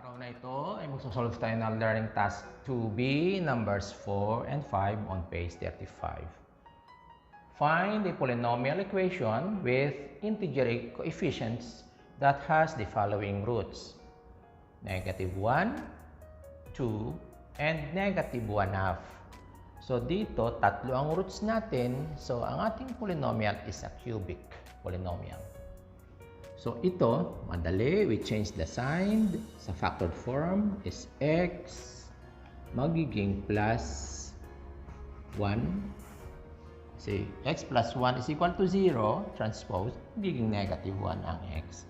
araw na ito ay magsosolve tayo ng learning task 2B, numbers 4 and 5 on page 35. Find a polynomial equation with integer coefficients that has the following roots: negative 1, 2, and negative 1/2. So dito, tatlo ang roots natin. So ang ating polynomial is a cubic polynomial. So ito, madali, we change the sign. Sa factored form is x magiging plus 1. Kasi x plus 1 is equal to 0, transpose, magiging negative 1 ang x.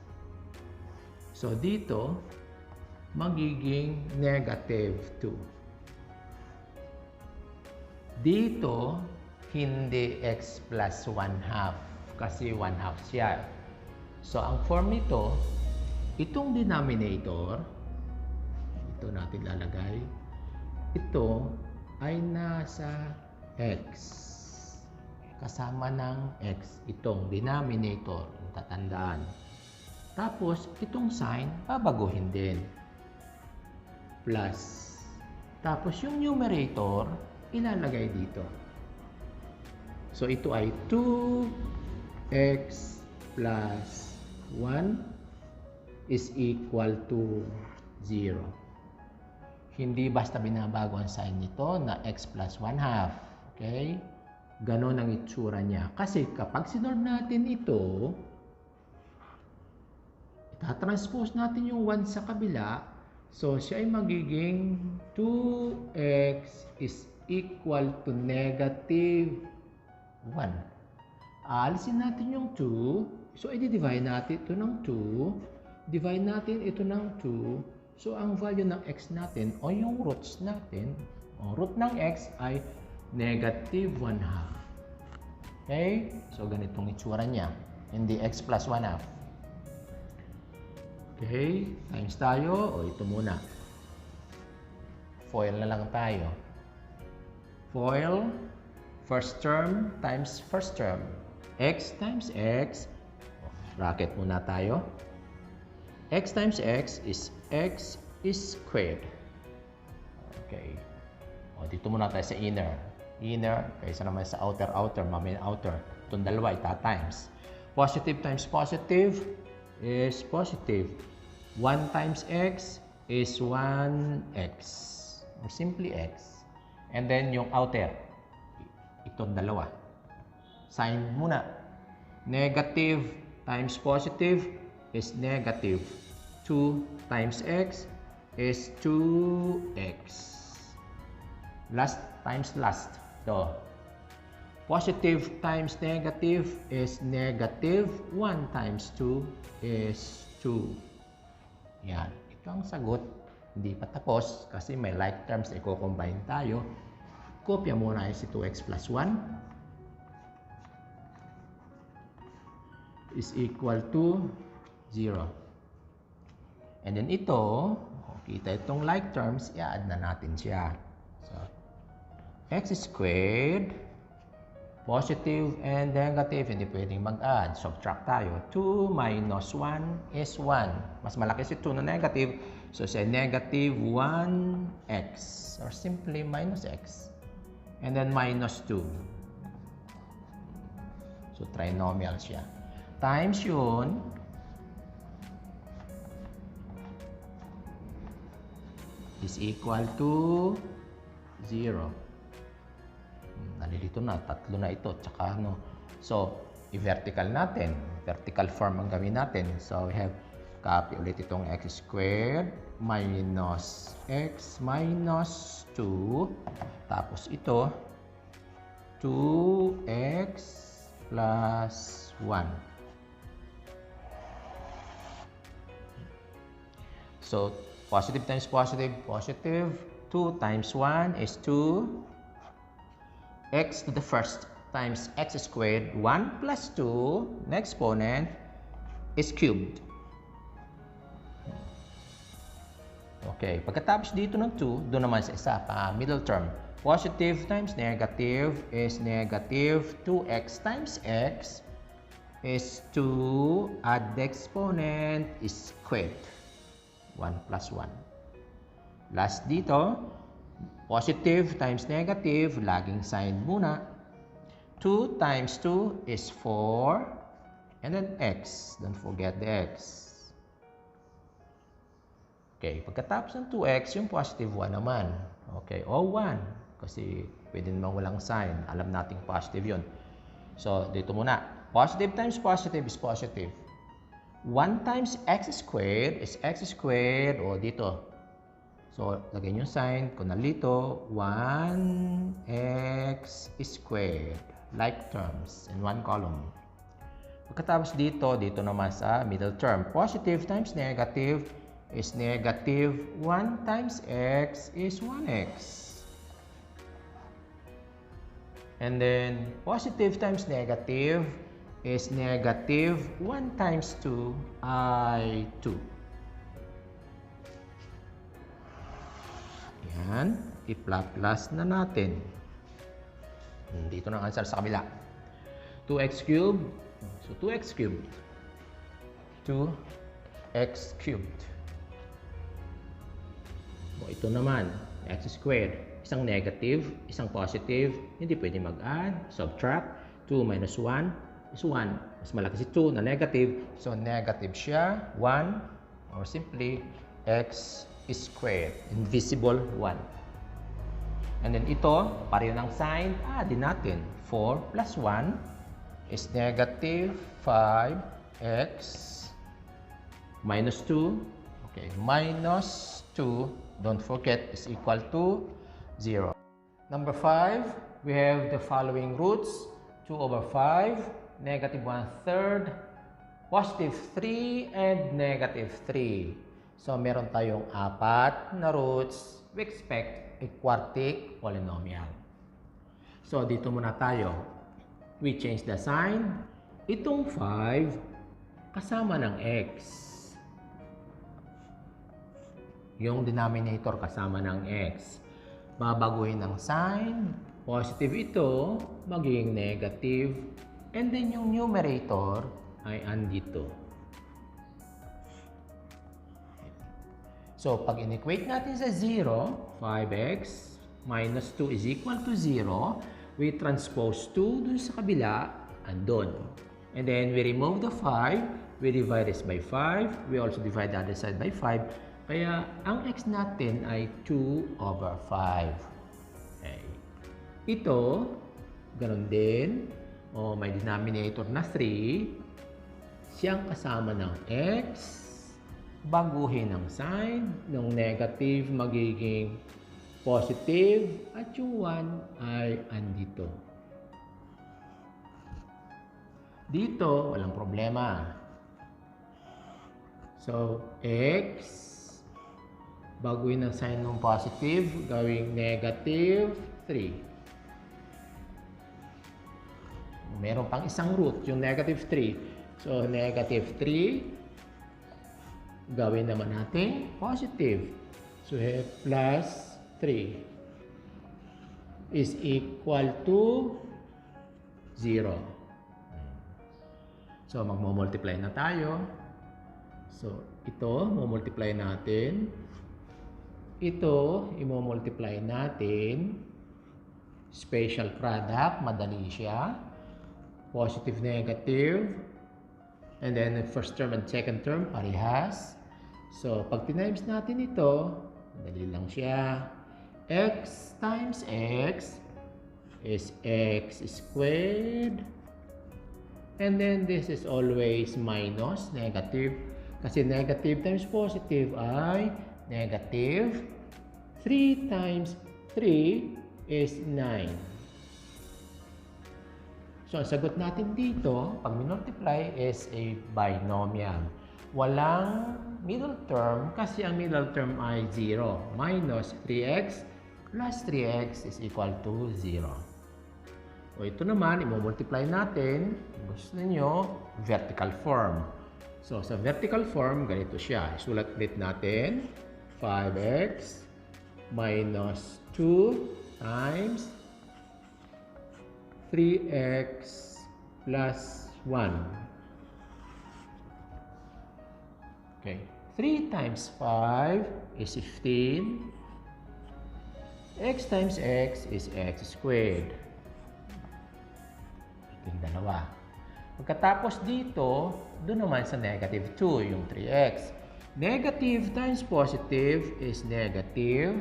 So dito, magiging negative 2. Dito, hindi x plus 1/2 kasi 1/2 siya. So, ang form nito, itong denominator, ito natin lalagay, ito ay nasa x. Kasama ng x, itong denominator, tatandaan. Tapos, itong sign, babaguhin din. Plus. Tapos, yung numerator, ilalagay dito. So, ito ay 2x plus 1 is equal to 0. Hindi basta binabago ang sign nito na x plus 1/2. Okay? Ganon ang itsura niya. Kasi kapag sinolve natin ito, itatranspose natin yung 1 sa kabila. So, siya ay magiging 2x is equal to negative 1. Aalisin natin yung 2. So, i-divide natin ito ng 2. Divide natin ito ng 2. So, ang value ng x natin o yung roots natin, o root ng x ay negative 1/2. Okay? So, ganitong itsura niya. Hindi x plus 1/2. Okay? Times tayo. O, ito muna. Foil na lang tayo. Foil, first term times first term. X times x. Bracket muna tayo. X times x is x squared. Okay. O, dito muna tayo sa inner. Inner, kaysa naman sa outer, mamaya outer. Itong dalawa, ita-times. Positive times positive is positive. 1 times x is 1x. Or simply x. And then yung outer, itong dalawa. Sign muna. Negative times positive is negative. 2 times x is 2x. Last times last. So, positive times negative is negative. 1 times 2 is 2. Yan. Ito ang sagot. Hindi pa tapos kasi may like terms na i-combine tayo. Kopya muna si 2x plus 1. Is equal to 0. And then ito, kita itong like terms, i-add na natin siya. So, x squared, positive and negative, hindi pwedeng mag-add. Subtract tayo. 2 minus 1 is 1. Mas malaki si 2 na negative. So, say negative 1x. Or simply minus x. And then minus 2. So, trinomial siya. Times yun, is equal to 0. Nalilito na, tatlo na ito, tsaka ano. So, i-vertical natin. Vertical form ang gawin natin. So, we have copy ulit itong x squared minus x minus 2. Tapos ito, 2x plus 1. So, positive times positive, positive. 2 times 1 is 2. X to the first times x squared. 1 plus 2, na exponent, is cubed. Okay, pagkatapos dito ng 2, doon naman sa isa pa, middle term. Positive times negative is negative 2x times x is 2, add the exponent is squared. 1 plus 1. Last dito, positive times negative, laging sign muna. 2 times 2 is 4. And then x. Don't forget the x. Okay, pagkatapos ng 2x, yung positive 1 naman. Okay, o 1. Kasi pwede naman walang sign. Alam nating positive yun. So, dito muna. Positive times positive is positive. 1 times x squared is x squared. O, dito. So, lagay nyo yung sign. Kung nalito, 1x squared. Like terms in one column. Pagkatapos dito naman sa middle term. Positive times negative is negative. 1 times x is 1x. And then, positive times negative is negative. 1 times 2 ay 2. Yan. I-plus na natin. Dito na ang answer sa kabila. 2x cubed. So, 2x cubed. 2x cubed. O, ito naman, x squared. Isang negative, isang positive. Hindi pwede mag-add. Subtract. 2 minus 1 is 1. Mas malaki si 2 na negative. So, negative siya. 1. Or simply, x squared. Invisible 1. And then ito, pareho ng sign. Din natin. 4 plus 1 is negative 5x minus 2. Okay, minus 2, don't forget, is equal to 0. Number 5, we have the following roots. 2 over 5, negative 1/3, positive 3, and negative 3. So, meron tayong 4 na roots. We expect a quartic polynomial. So, dito muna tayo. We change the sign. Itong 5, kasama ng x. Yung denominator kasama ng x. Babaguhin ng sign. Positive ito, magiging negative. And then yung numerator ay andito. So, pag in-equate natin sa 0, 5x minus 2 is equal to 0. We transpose 2 dun sa kabila, andun. And then we remove the 5. We divide this by 5. We also divide the other side by 5. Kaya, ang x natin ay 2 over 5. Okay. Ito, ganun din. May denominator na 3. Siyang kasama ng x. Baguhin ang sign. Nung negative, magiging positive. At yung 1 ay andito. Dito, walang problema. So, x, baguhin ang sign ng positive, gawing negative 3. Meron pang isang root, yung negative 3. So, negative 3, gawin naman natin positive. So, plus 3 is equal to 0. So, magmo-multiply na tayo. So, ito, mo-multiply natin. Ito, i-multiply natin. Special product, madali siya. Positive, negative. And then, the first term and second term, parehas. So, pag tinimes natin ito, madali lang siya. X times x is x squared. And then, this is always minus, negative. Kasi negative times positive ay negative. 3 times 3 is 9. So, ang sagot natin dito, pag minultiply, is a binomial. Walang middle term kasi ang middle term ay 0. Minus 3x plus 3x is equal to 0. O ito naman, i-multiply natin. Gusto niyo vertical form. So, sa vertical form, ganito siya. Isulat ulit natin. 5x minus 2 times 3x plus 1. Okay. 3 times 5 is 15. X times x is x squared. Ito yung dalawa. Pagkatapos dito, doon naman sa negative 2, yung 3x. Negative times positive is negative.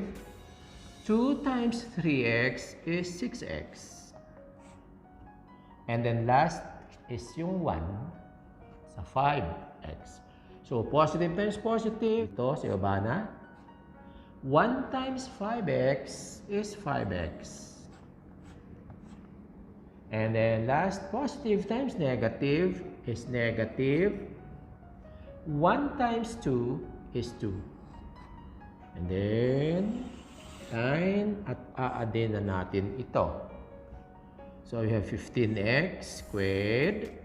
2 times 3x is 6x. And then last is yung 1 sa 5x. So, positive times positive. Ito, sa baba na. 1 times 5x is 5x. And then last, positive times negative is negative. 1 times 2 is 2. And then, 9 at aadin na natin ito. So, we have 15x squared.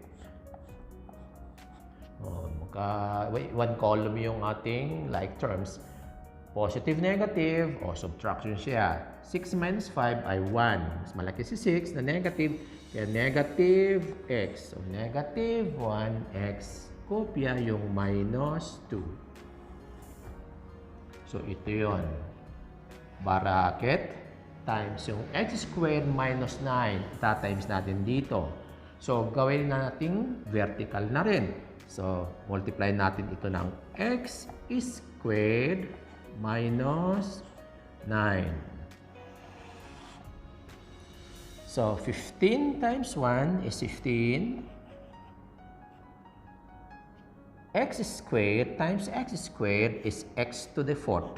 One column yung ating like terms. Positive, negative, o subtraction siya. 6 minus 5 ay 1. Mas malaki si 6 na negative, kaya negative x. So, negative 1x. Kopya yung minus 2. So, ito yun. Bracket times yung x squared minus 9. Tatimes natin dito. So, gawin na natin vertical na rin. So, multiply natin ito ng x squared minus 9. So, 15 times 1 is 15. X squared times x squared is x to the 4th.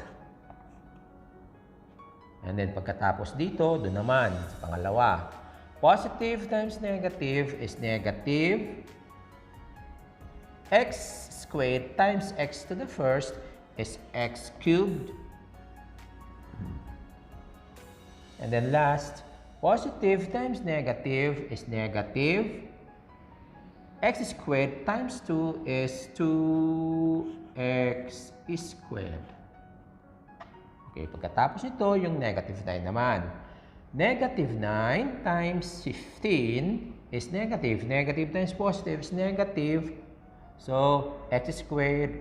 And then, pagkatapos dito, doon naman, sa pangalawa. Positive times negative is negative. X squared times x to the 1st is x cubed. And then last, positive times negative is negative. X squared times 2 is 2x squared. Okay, pagkatapos ito, yung negative 9 naman. Negative 9 times 15 is negative. Negative times positive is negative. So, x squared,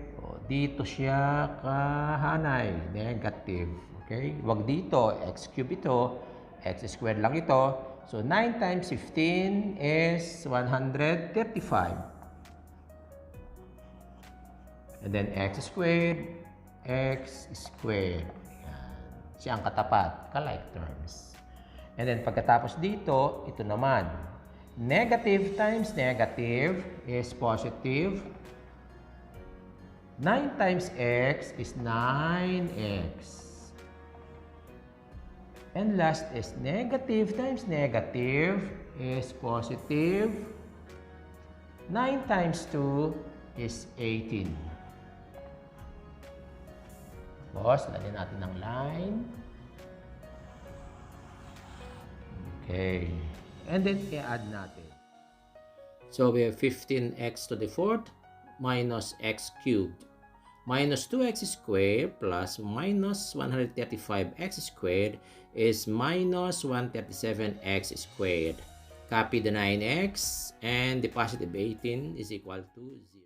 dito siya kahanay, negative. Okay? Huwag dito, x cube ito, x squared lang ito. So, 9 times 15 is 135. And then, x squared, x squared. Yan. Siya ang katapat, ka-like terms. And then, pagkatapos dito, ito naman. Negative times negative is positive. 9 times x is 9x. And last is negative times negative is positive. 9 times 2 is 18. Tapos, lagyan natin ng line. Okay. And then, i-add natin. So, we have 15x to the 4th minus x cubed minus 2x squared plus minus 135x squared is minus 137x squared. Copy the 9x and the positive 18 is equal to 0.